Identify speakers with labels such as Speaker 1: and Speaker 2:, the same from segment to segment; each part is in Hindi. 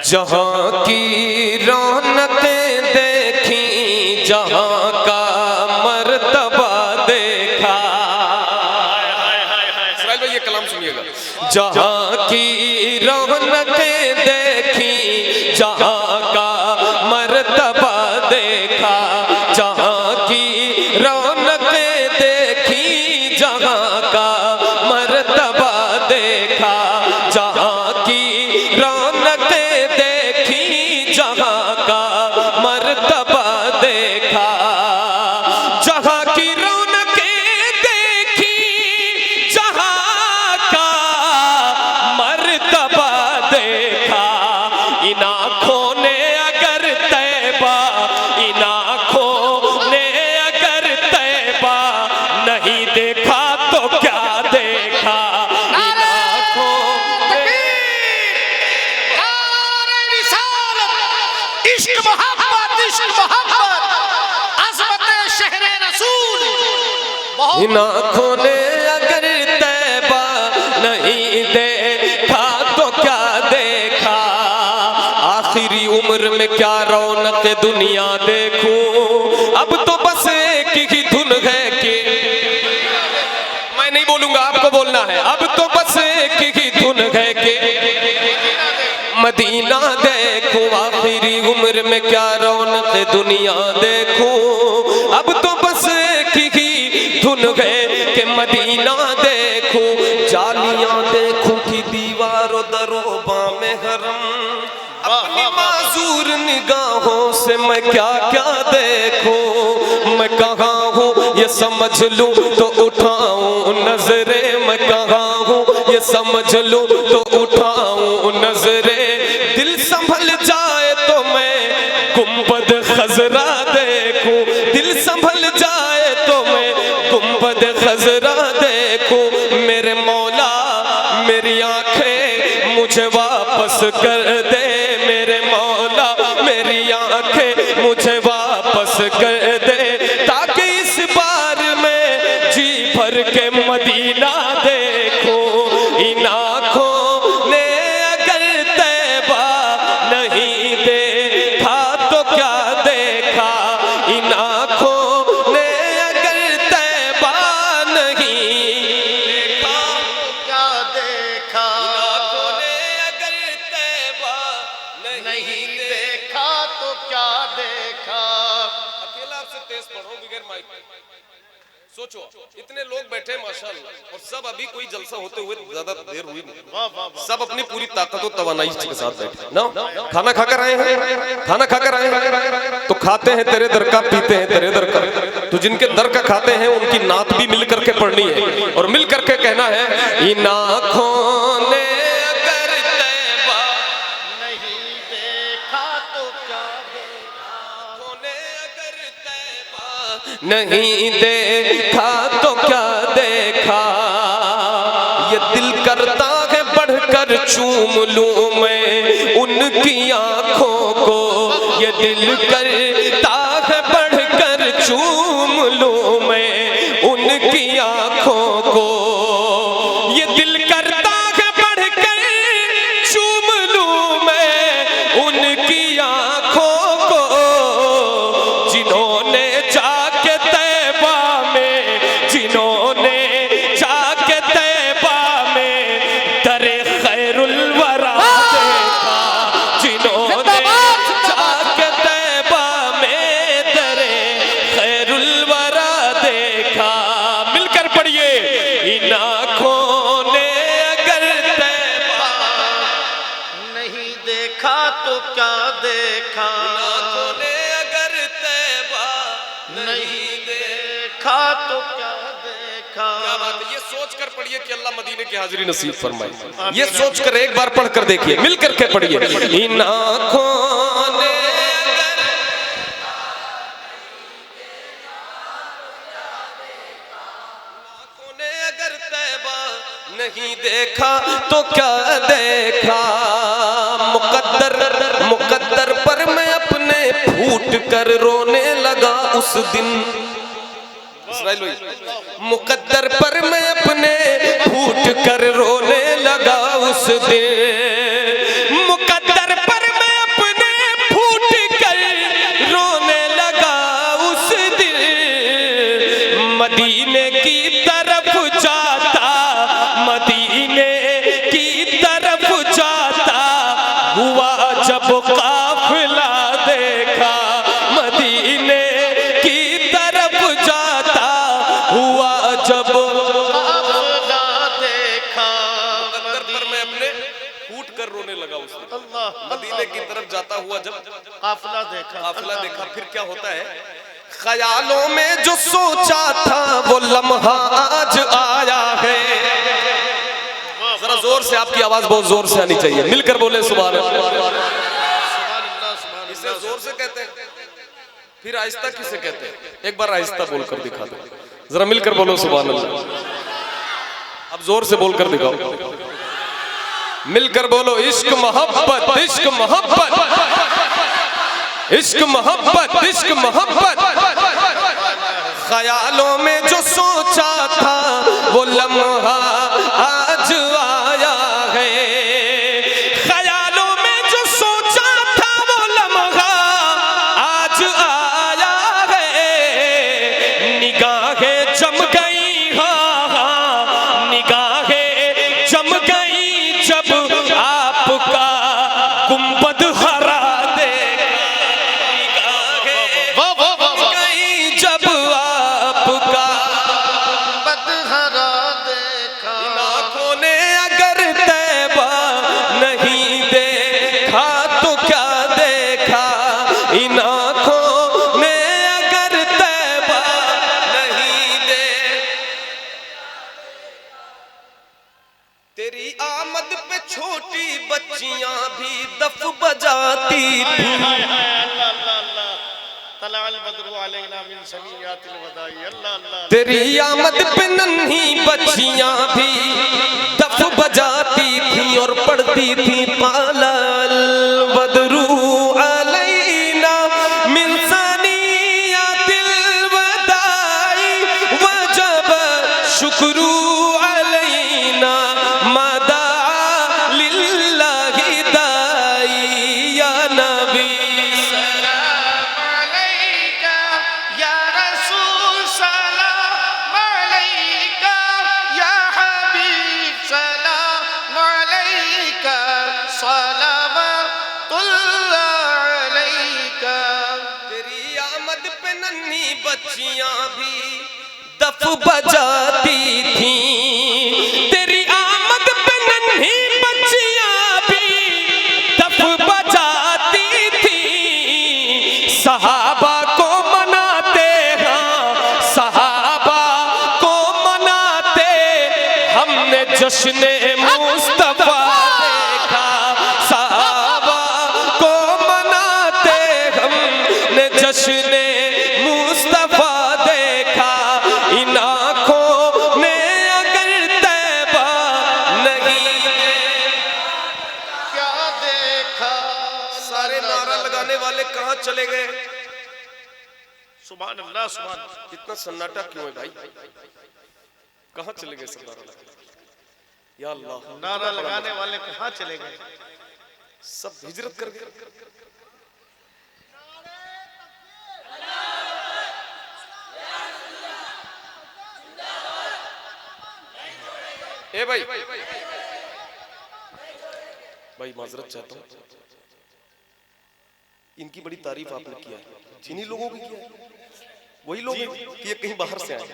Speaker 1: जहाँ की रौनकें देखी, जहाँ का मर्तबा देखा। इसराइल भाई ये कलाम सुनिएगा। जहाँ की रौनकें देखी, जहाँ का मर्तबा देखा, जहाँ की रौनकें देखी, जहाँ का मर्तबा देखा, जहाँ की रौनकें देखी, जहाँ का मर्तबा देखा, जहाँ की रौनकें देखी, जहाँ का मर्तबा देखा। इन आँखों ने अगर तैबा, इन आँखों ने अगर तैबा नहीं देखा तो क्या देखा। इन आँखों ने
Speaker 2: इश्क मोहब्बत, इश्क मोहब्बत, अज़मत शहरे रसूल।
Speaker 1: इन आँखों ने अगर तैबा नहीं देखा तो क्या देखा। आखिरी उम्र में क्या रौनक दुनिया देखूं, अब तो बस एक ही धुन है कि मैं नहीं बोलूंगा, आपको बोलना है। अब तो बस एक ही धुन है कि मदीना देखूं। आखिरी उम्र में क्या रौनक दुनिया देखूं, अब तो बस एक ही धुन है कि मदीना देखूं। जालियां देखूं कि दीवारों दरोबा में हरम, अपनी माजूर निगाहों से मैं क्या क्या देखूं। मैं कहाँ हूँ ये समझ लूं तो उठाऊं नजरें, मैं कहाँ हूँ ये समझ लूं तो उठाऊं नजरें। दिल संभल जाए तो मैं गुंबद खजरा देखूं, दिल संभल जाए तो मैं गुंबद खजरा देखूं। मेरे मौला मेरी आंखें मुझे वापस कर दे, मेरे मौला मेरी आंखें मुझे वापस कर दे, ताकि इस बार मैं जी भर के मदीना देखूं। इन आँखों ने अगर तैबा नहीं देखा तो क्या देखा। इन आँखों ने अगर तैबा नहीं देखा
Speaker 2: क्या देखा,
Speaker 1: इन आँखों ने अगर तैबा
Speaker 2: नहीं देखा तो क्या देखा।
Speaker 1: अकेला आपसे तेज पढ़ो बगैर माइक। सोचो इतने लोग बैठे माशाअल्लाह, और सब अभी कोई जलसा होते हुए ज्यादा देर हुई नहीं, सब अपनी पूरी ताकत और तवानाई के साथ बैठे ना। खाना खाकर आए हैं, खाना खाकर आए हैं तो खाते हैं तेरे दर का, पीते हैं तेरे दर का। तो जिनके दर का खाते हैं उनकी नात भी मिल करके पढ़नी है और मिल करके कहना है। इन आँखों ने अगर तैबा
Speaker 2: नहीं देखा तो क्या देखा,
Speaker 1: आँखों ने अगर तैबा नहीं देखा तो क्या देखा। ये दिल करता है बढ़कर चूम लूं मैं उनकी आंखों को, ये दिल करता है बढ़कर चूम लूं मैं उनकी आंखों को। ये दिल करता है बढ़कर चूम लूं मैं उनकी आंखों को, जिन्होंने जाके तैबा में, जिन्होंने जाके तैबा में दरे खैरुल वरा देखा, जिन्होंने जाके तैबा में दरे खैरुल वरा देखा। मिलकर पढ़िए। इन आँखों ने अगर तैबा
Speaker 2: नहीं देखा तो क्या देखा,
Speaker 1: आँखों ने अगर तैबा
Speaker 2: नहीं देखा तो क्या देखा।
Speaker 1: क्या बात है। ये सोच कर पढ़िए कि अल्लाह मदीने की हाजिरी नसीब फरमाए। ये सोच कर एक बार पढ़ कर देखिए, मिल करके पढ़िए। इन आँखों ने अगर आँखों ने अगर तैबा नहीं देखा तो क्या देखा। मुकद्दर पर मैं अपने फूट कर रोने लगा उस दिन। मुकद्दर पर मैं अपने फूट कर रोने लगा उस दिन। मुकद्दर पर मैं हुआ जब काफिला देखा मदीने की तरफ जाता हुआ जब
Speaker 2: काफिला देखा
Speaker 1: पर मैं अपने फूट कर रोने लगा उस दिन।
Speaker 2: अल्लाह
Speaker 1: मदीने की तरफ जाता हुआ जब
Speaker 2: काफिला देखा
Speaker 1: काफिला देखा, फिर क्या होता है, ख्यालों में जो सोचा था वो लम्हा आज आया है। जरा जोर से, आपकी आवाज बहुत जोर से आनी चाहिए, मिलकर बोले सुभान अल्लाह। इसे जोर से कहते हैं, फिर आहिस्ता किसे कहते हैं, एक बार आहिस्ता बोलकर दिखा दो, जरा मिलकर बोलो सुभान अल्लाह। अब जोर से बोलकर दिखाओ, मिलकर बोलो, इश्क मोहब्बत, इश्क मोहब्बत, इश्क मोहब्बत, इश्क मोहब्बत। ख्यालों में जो सोचा था वो लम्हा आज आया है। ख्यालों में जो सोचा था वो लम्हा आज आया है। निगाहें जम गई, हाँ निगाहें जम गई जब आपका गुंबद हरा दे। जब आपका
Speaker 2: बदहरा देखा
Speaker 1: आँखों ने अगर तैबा नहीं देखा तो क्या देखा, इन आँखों ने अगर तैबा नहीं दे। तेरी आमद पे छोटी बच्चियां भी दफ बजाती थी। तेरी आमद पे नन्ही बच्चियां भी दफ बजाती थी और पढ़ती थी पालल बदरू अलैना मिन सनियातिल वदाई वजब शुक्रू अलैना मदा लिल्लाहि दाई या नबी। बच्चियां भी दफ बजाती थी। तेरी आमद पे नन्ही बच्चियां भी दफ बजाती थी। सहाबा को मनाते, हाँ सहाबा को मनाते हमने जश्न मुस्तफा देखा। सहाबा को मनाते हमने जश्न मुस्तफा देखा। इन आँखों ने अगर तैबा नहीं
Speaker 2: क्या देखा।
Speaker 1: सारे नारा लगाने वाले कहाँ चले गए?
Speaker 2: सुभान अल्लाह सुभान।
Speaker 1: इतना सन्नाटा क्यों है भाई? कहाँ चले गए सब नारा लगाने? या अल्लाह,
Speaker 2: नारा लगाने वाले कहाँ चले गए?
Speaker 1: सब हिजरत कर गए। ए भाई भाई माजरत चाहता हूँ, इनकी बड़ी तारीफ आपने किया है, जिन्हीं लोगों की किया है, वही लोग हैं कि ये कहीं बाहर से आए?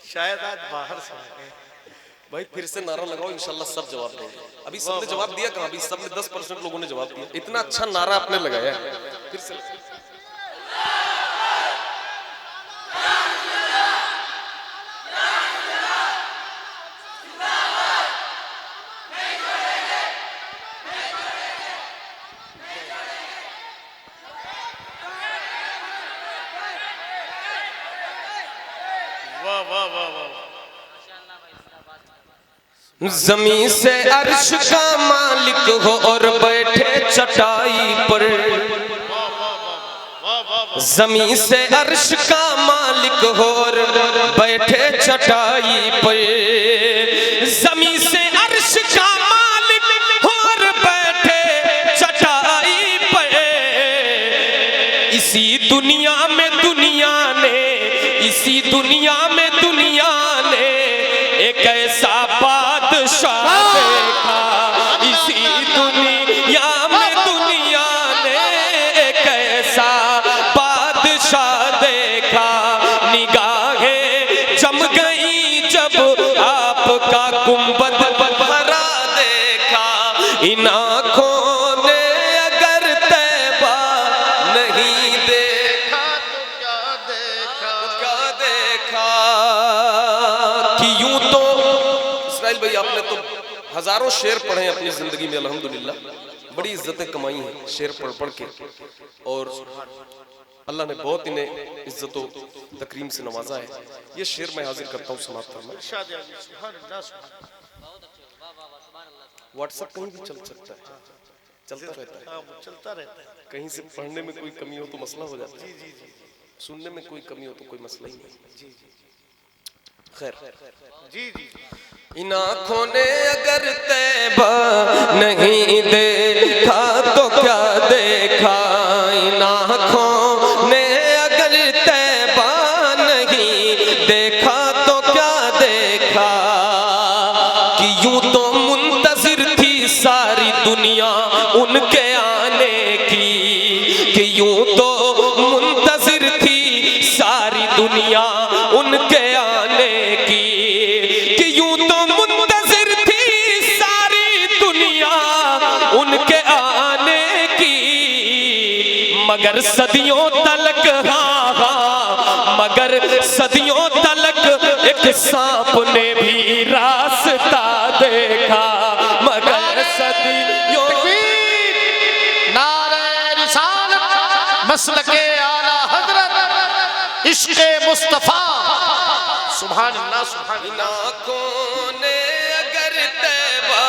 Speaker 2: शायद आज बाहर से आए।
Speaker 1: भाई फिर से नारा लगाओ, इंशाल्लाह सब जवाब देंगे। अभी सबने जवाब दिया कहाँ? अभी सबने 10% लोगों ने जवाब दिया। इतना अच्छा नारा आपने लगाया, फिर से
Speaker 2: वाह वाह वाह वाह।
Speaker 1: ज़मीं से अर्श का मालिक हो और बैठे चटाई पर। ज़मीं से अर्श का मालिक हो और बैठे चटाई पर। ज़मीं से अर्श का मालिक हो और बैठे चटाई पर। इसी दुनिया में दुनिया ने, इसी दुनिया में दुनिया ने एक ऐसा बादशाह देखा। इसी दुनिया हजारों शेर पढ़े अपनी जिंदगी में अल्हम्दुलिल्लाह, बड़ी इज्जतें कमाई हैं शेर पढ़ पढ़ के, और अल्लाह ने बहुत इन्हें इज्जतों तकरीम से नवाजा है। ये शेर मैं हाजिर करता हूँ, समाप्त करना। व्हाट्सएप कहीं भी चल सकता है, चलता रहता है,
Speaker 2: चलता रहता है।
Speaker 1: कहीं से पढ़ने में कोई कमी हो तो मसला हो जाता है, सुनने में कोई कमी हो तो कोई मसला ही नहीं। खैर
Speaker 2: जी जी,
Speaker 1: इन आँखों ने अगर तैबा नहीं देखा तो क्या देखा, इन आँखों ने अगर तैबा नहीं देखा तो क्या देखा, कि यूं तो मुंतज़िर थी सारी दुनिया उनके आने की, कि यूं तो मुंतज़िर थी सारी दुनिया उनके आने की, कि यूं तो मुंतज़िर थी सारी दुनिया उनके आने की, मगर सदियों तलक, हाँ हाँ मगर सदियों तलक एक सांप ने भी रास्ता देखा, मगर सदियों।
Speaker 2: नारे रिसालत, मसलके आला हजरत, इश्क़े मुस्तफा, सुभान अल्लाह सुभान अल्लाह।
Speaker 1: आँखों ने अगर तैबा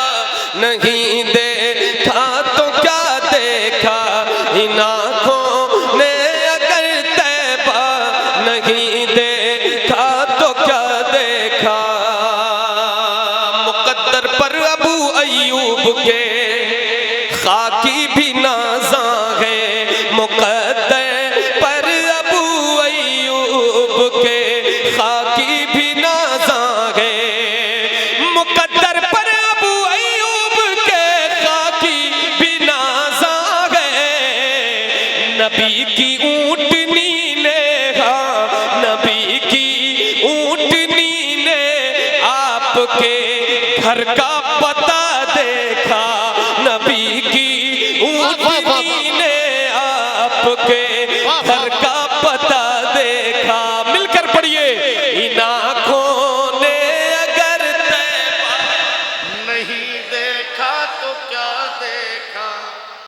Speaker 1: नहीं देखा तो क्या देखा, इन आँखों ने अगर तैबा नहीं देखा तो क्या देखा, मुकद्दर पर अबू अय्यूब के खाकी भी नाज़ा है, मुकद्दर पर अबू अय्यूब के खाकी भी नाज़ा है, मुकद्दर पर अबू अय्यूब के खाकी भी नाज़ा है, नबी की ऊँटनी ने, हाँ नबी की ऊँटनी ने आपके घर का पता देखा, नबी की ऊँटनी ने आपके घर का